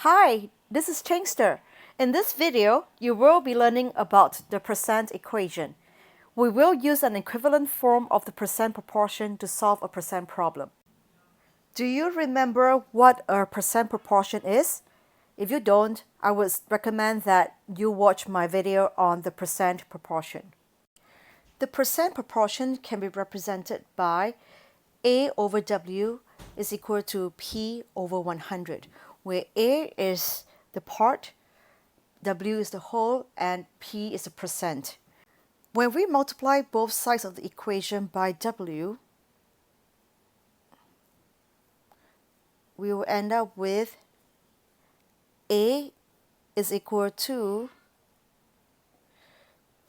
Hi, this is Changster. In this video, you will be learning about the percent equation. We will use an equivalent form of the percent proportion to solve a percent problem. Do you remember what a percent proportion is? If you don't, I would recommend that you watch my video on the percent proportion. The percent proportion can be represented by A over W is equal to P over 100, where A is the part, W is the whole, and P is the percent. When we multiply both sides of the equation by W, we will end up with A is equal to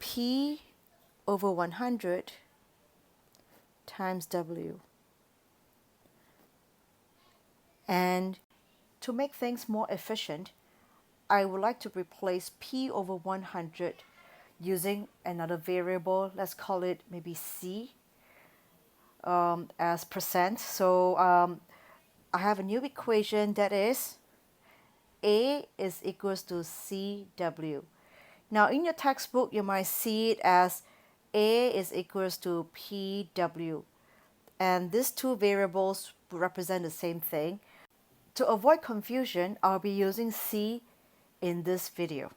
P over 100 times W. And to make things more efficient, I would like to replace P over 100 using another variable. Let's call it maybe C as percent. So I have a new equation that is A is equals to CW. Now in your textbook, you might see it as A is equals to PW. And these two variables represent the same thing. To avoid confusion, I'll be using C in this video.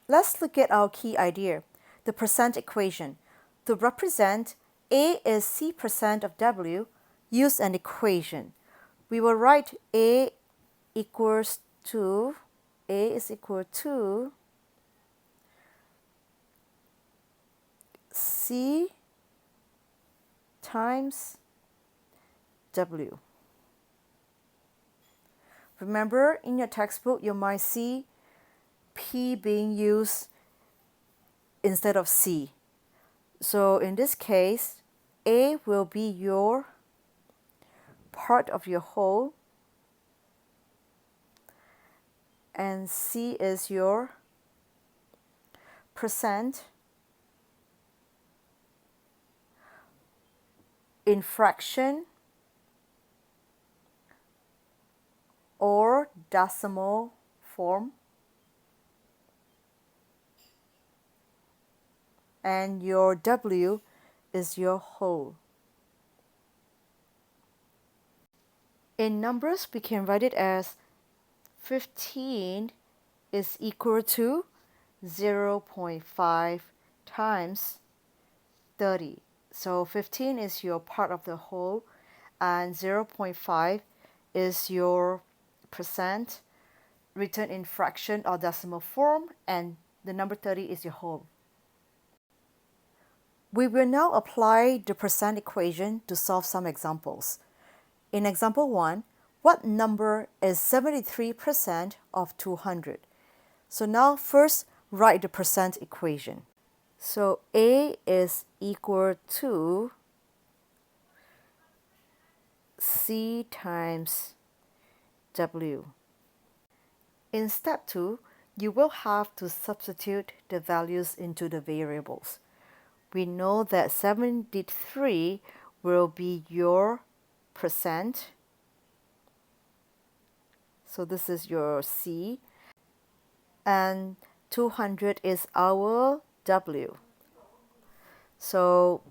Let's look at our key idea, the percent equation. To represent A is C percent of W, use an equation. We will write A is equal to C times W. Remember, in your textbook, you might see P being used instead of C. So in this case, A will be your part of your whole, and C is your percent in fraction or decimal form, and your W is your whole. In numbers, we can write it as 15 is equal to 0.5 times 30. So 15 is your part of the whole, and 0.5 is your percent written in fraction or decimal form, and the number 30 is your whole. We will now apply the percent equation to solve some examples. In example 1, what number is 73% of 200? So now first write the percent equation. So A is equal to C times W. In step 2, you will have to substitute the values into the variables. We know that 73 will be your percent. So this is your C. And 200 is our W. So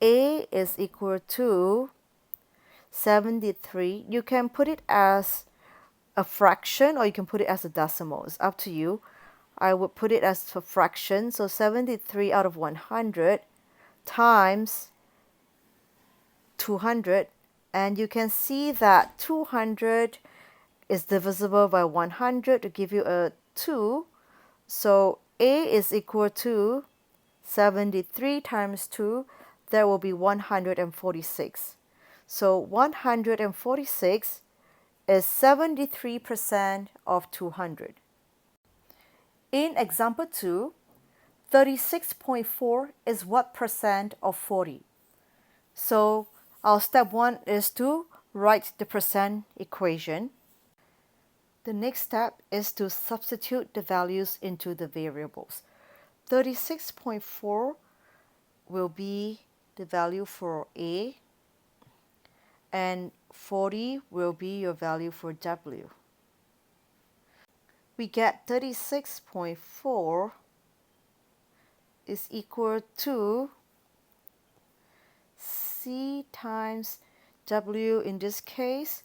A is equal to 73. You can put it as a fraction or you can put it as a decimal. It's up to you. I would put it as a fraction. So 73 out of 100 times 200. And you can see that 200 is divisible by 100 to give you a 2. So A is equal to 73 times 2. That will be 146. So 146 is 73% of 200. In example 2, 36.4 is what percent of 40? So our step 1 is to write the percent equation. The next step is to substitute the values into the variables. 36.4 will be the value for A, and 40 will be your value for W. We get 36.4 is equal to C times W in this case,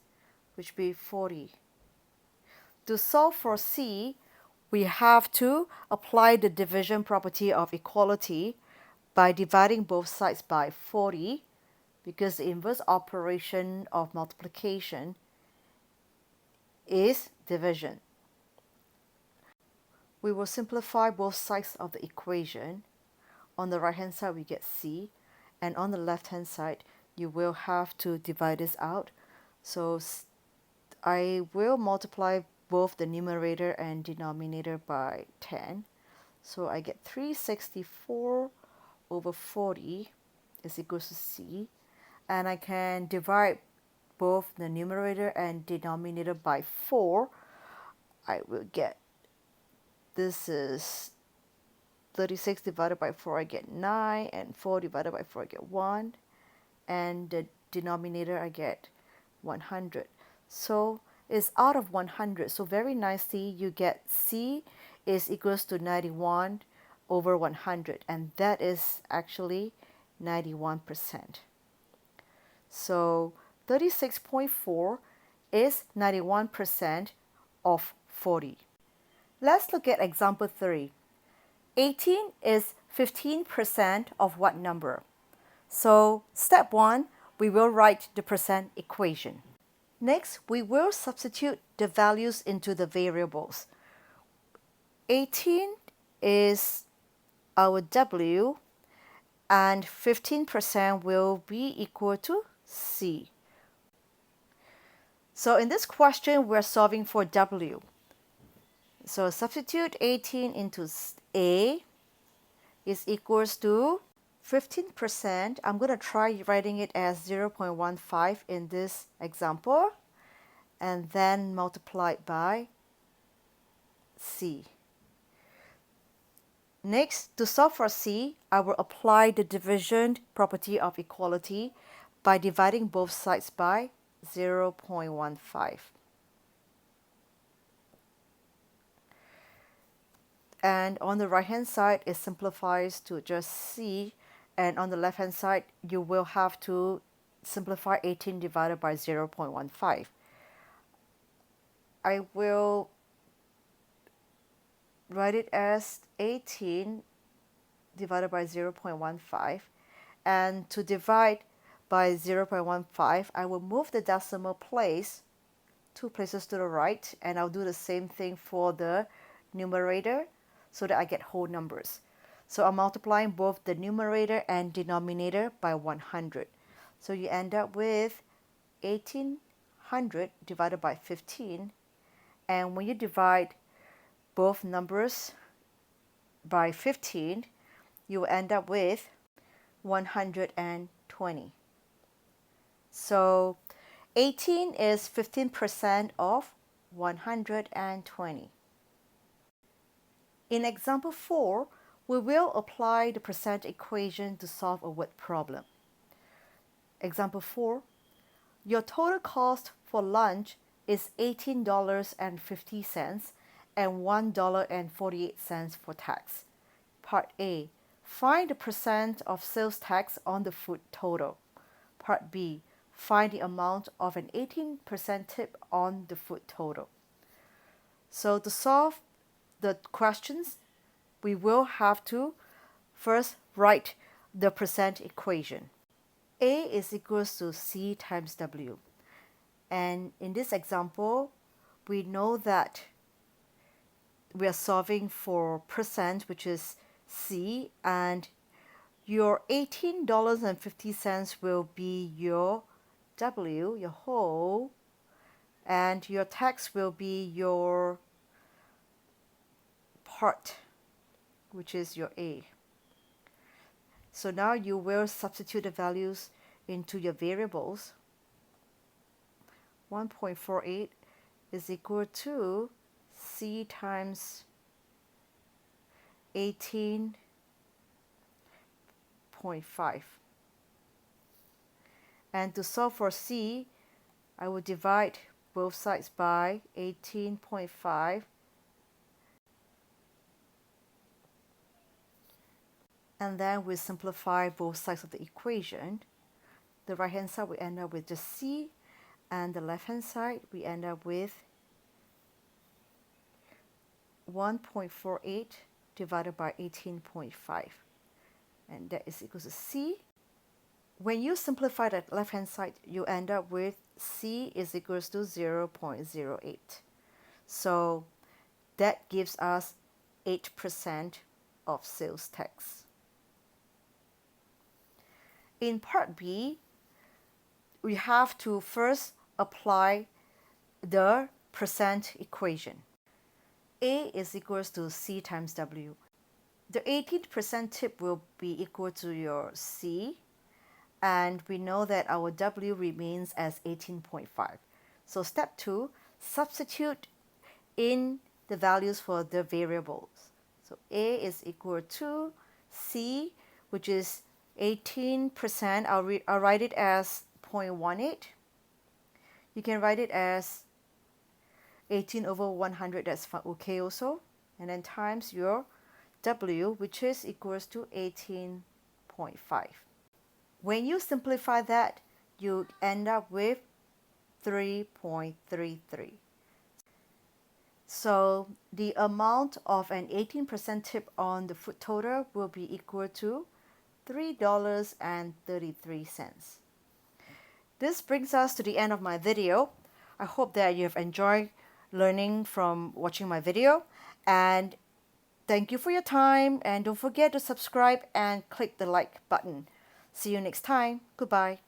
which will be 40. To solve for C, we have to apply the division property of equality by dividing both sides by 40, because the inverse operation of multiplication is division. We will simplify both sides of the equation. On the right hand side we get C, and on the left hand side you will have to divide this out. So I will multiply both the numerator and denominator by 10. So I get 364 over 40 is equals to C. And I can divide both the numerator and denominator by 4. I will get, this is 36 divided by 4, I get 9, and 4 divided by 4, I get 1, and the denominator I get 100. So it's out of 100. So very nicely you get C is equals to 91 over 100, and that is actually 91%. So 36.4 is 91% of 40. Let's look at example 3. 18 is 15% of what number? So step 1, we will write the percent equation. Next, we will substitute the values into the variables. 18 is our W, and 15% will be equal to C. So in this question, we're solving for W. So substitute 18 into A is equals to 15%. I'm going to try writing it as 0.15 in this example, and then multiply it by C. Next, to solve for C, I will apply the division property of equality by dividing both sides by 0.15. And on the right hand side, it simplifies to just C, and on the left hand side, you will have to simplify 18 divided by 0.15. I will write it as 18 divided by 0.15, and to divide by 0.15, I will move the decimal place 2 places to the right, and I'll do the same thing for the numerator so that I get whole numbers. So I'm multiplying both the numerator and denominator by 100. So you end up with 1800 divided by 15, and when you divide both numbers by 15, you will end up with 120. So 18 is 15% of 120. In example 4, we will apply the percent equation to solve a word problem. Example 4, your total cost for lunch is $18.50 and $1.48 for tax. Part A, find the percent of sales tax on the food total. Part B, find the amount of an 18% tip on the food total. So to solve the questions, we will have to first write the percent equation. A is equals to C times W. And in this example, we know that we are solving for percent, which is C, and your $18.50 will be your W, your whole, and your tax will be your part, which is your A. So now you will substitute the values into your variables. 1.48 is equal to C times 18.5. And to solve for C, I will divide both sides by 18.5, and then we simplify both sides of the equation. The right hand side we end up with just C, and the left hand side we end up with 1.48 divided by 18.5, and that is equal to C. When you simplify the left hand side, you end up with C is equals to 0.08. So that gives us 8% of sales tax. In part B, we have to first apply the percent equation. A is equals to C times W. The 18% tip will be equal to your C, and we know that our W remains as 18.5. So step 2, substitute in the values for the variables. So A is equal to C, which is 18%. I'll write it as 0.18. You can write it as 18 over 100, that's okay also. And then times your W, which is equals to 18.5. When you simplify that, you end up with 3.33. So the amount of an 18% tip on the food total will be equal to $3.33. This brings us to the end of my video. I hope that you have enjoyed learning from watching my video, and thank you for your time, and don't forget to subscribe and click the like button. See you next time. Goodbye.